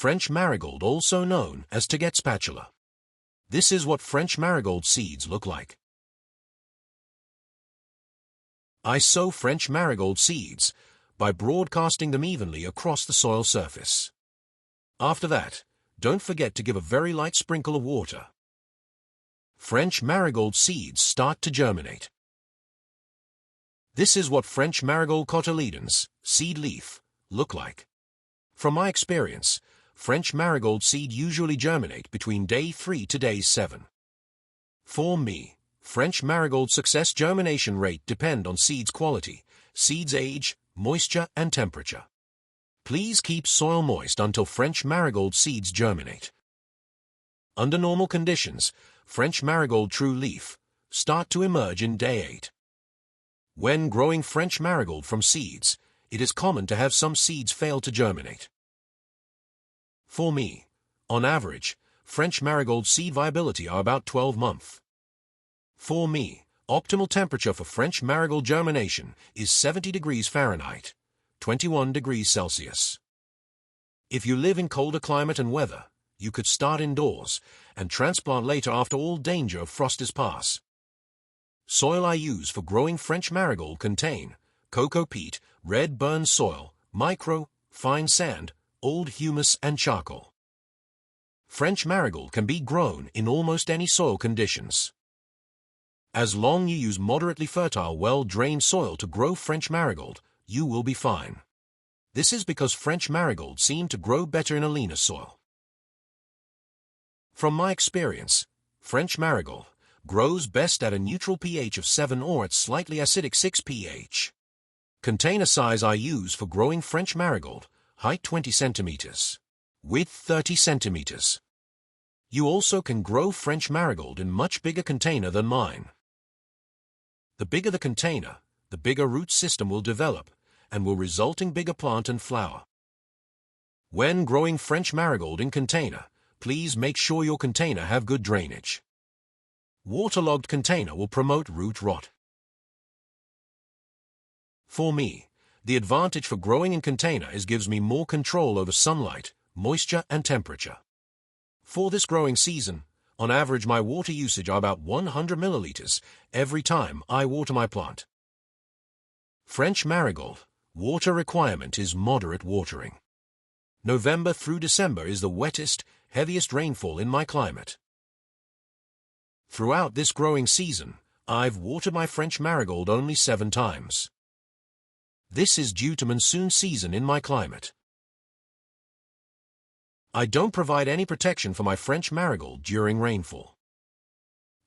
French marigold, also known as Tagetes patula. This is what French marigold seeds look like. I sow French marigold seeds by broadcasting them evenly across the soil surface. After that, don't forget to give a very light sprinkle of water. French marigold seeds start to germinate. This is what French marigold cotyledons, seed leaf, look like. From my experience, French marigold seed usually germinate between day 3 to day 7. For me, French marigold success germination rate depend on seed's quality, seed's age, moisture and temperature. Please keep soil moist until French marigold seeds germinate. Under normal conditions, French marigold true leaf start to emerge in day 8. When growing French marigold from seeds, it is common to have some seeds fail to germinate. For me, on average, French marigold seed viability are about 12 months. For me, optimal temperature for French marigold germination is 70 degrees Fahrenheit, 21 degrees Celsius. If you live in colder climate and weather, you could start indoors and transplant later after all danger of frost is past. Soil I use for growing French marigold contain cocoa peat, red burn soil, micro, fine sand, old humus and charcoal. French marigold can be grown in almost any soil conditions. As long as you use moderately fertile, well-drained soil to grow French marigold, you will be fine. This is because French marigold seem to grow better in a leaner soil. From my experience, French marigold grows best at a neutral pH of 7 or at slightly acidic 6 pH. Container size I use for growing French marigold, height 20 centimeters, width 30 centimeters. You also can grow French marigold in much bigger container than mine. The bigger the container, the bigger root system will develop and will result in bigger plant and flower. When growing French marigold in container, please make sure your container have good drainage. Waterlogged container will promote root rot. For me, the advantage for growing in container is gives me more control over sunlight, moisture and temperature. For this growing season, on average my water usage are about 100 milliliters every time I water my plant. French marigold, water requirement is moderate watering. November through December is the wettest, heaviest rainfall in my climate. Throughout this growing season, I've watered my French marigold only 7 times. This is due to monsoon season in my climate. I don't provide any protection for my French marigold during rainfall.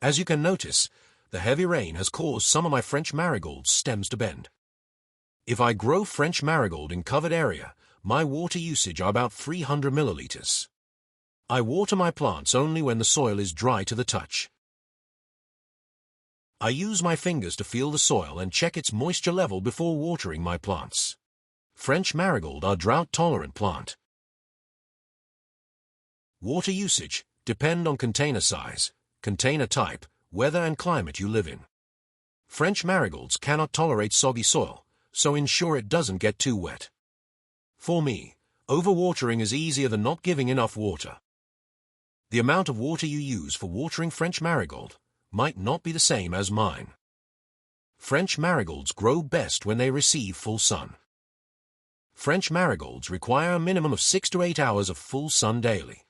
As you can notice, the heavy rain has caused some of my French marigold stems to bend. If I grow French marigold in covered area, my water usage are about 300 milliliters. I water my plants only when the soil is dry to the touch. I use my fingers to feel the soil and check its moisture level before watering my plants. French marigold are drought-tolerant plant. Water usage depend on container size, container type, weather and climate you live in. French marigolds cannot tolerate soggy soil, so ensure it doesn't get too wet. For me, overwatering is easier than not giving enough water. The amount of water you use for watering French marigold might not be the same as mine. French marigolds grow best when they receive full sun. French marigolds require a minimum of 6 to 8 hours of full sun daily.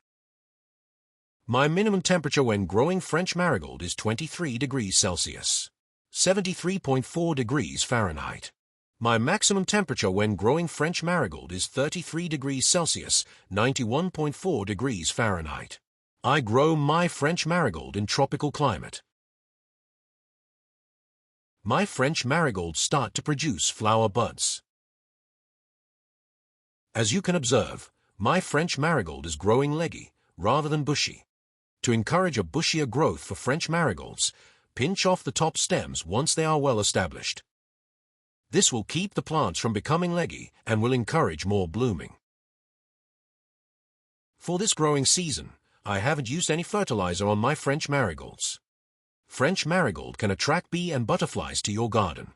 My minimum temperature when growing French marigold is 23 degrees Celsius, 73.4 degrees Fahrenheit. My maximum temperature when growing French marigold is 33 degrees Celsius, 91.4 degrees Fahrenheit. I grow my French marigold in tropical climate. My French marigolds start to produce flower buds. As you can observe, my French marigold is growing leggy rather than bushy. To encourage a bushier growth for French marigolds, pinch off the top stems once they are well established. This will keep the plants from becoming leggy and will encourage more blooming. For this growing season, I haven't used any fertilizer on my French marigolds. French marigold can attract bee and butterflies to your garden.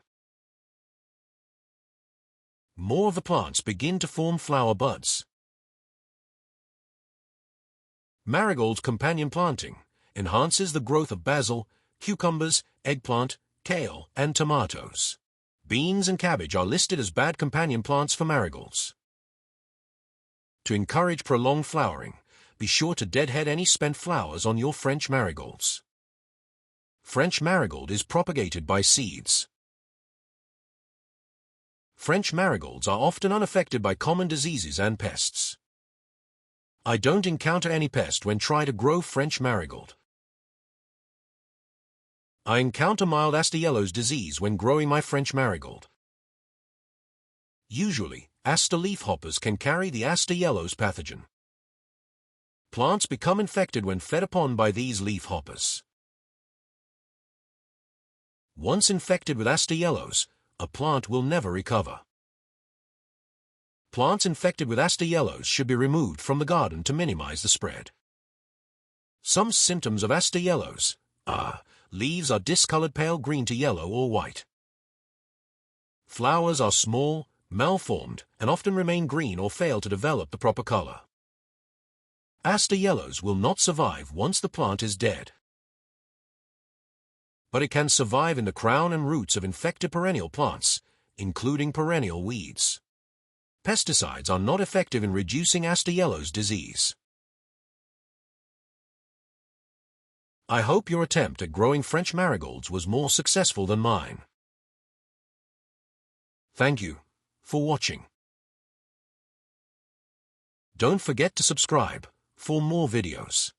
More of the plants begin to form flower buds. Marigold's companion planting enhances the growth of basil, cucumbers, eggplant, kale, and tomatoes. Beans and cabbage are listed as bad companion plants for marigolds. To encourage prolonged flowering, be sure to deadhead any spent flowers on your French marigolds. French marigold is propagated by seeds. French marigolds are often unaffected by common diseases and pests. I don't encounter any pest when trying to grow French marigold. I encounter mild aster yellows disease when growing my French marigold. Usually, aster leafhoppers can carry the aster yellows pathogen. Plants become infected when fed upon by these leafhoppers. Once infected with aster yellows, a plant will never recover. Plants infected with aster yellows should be removed from the garden to minimize the spread. Some symptoms of aster yellows are: leaves are discolored pale green to yellow or white. Flowers are small, malformed, and often remain green or fail to develop the proper color. Aster yellows will not survive once the plant is dead, but it can survive in the crown and roots of infected perennial plants, including perennial weeds. Pesticides are not effective in reducing aster yellows disease. I hope your attempt at growing French marigolds was more successful than mine. Thank you for watching. Don't forget to subscribe for more videos.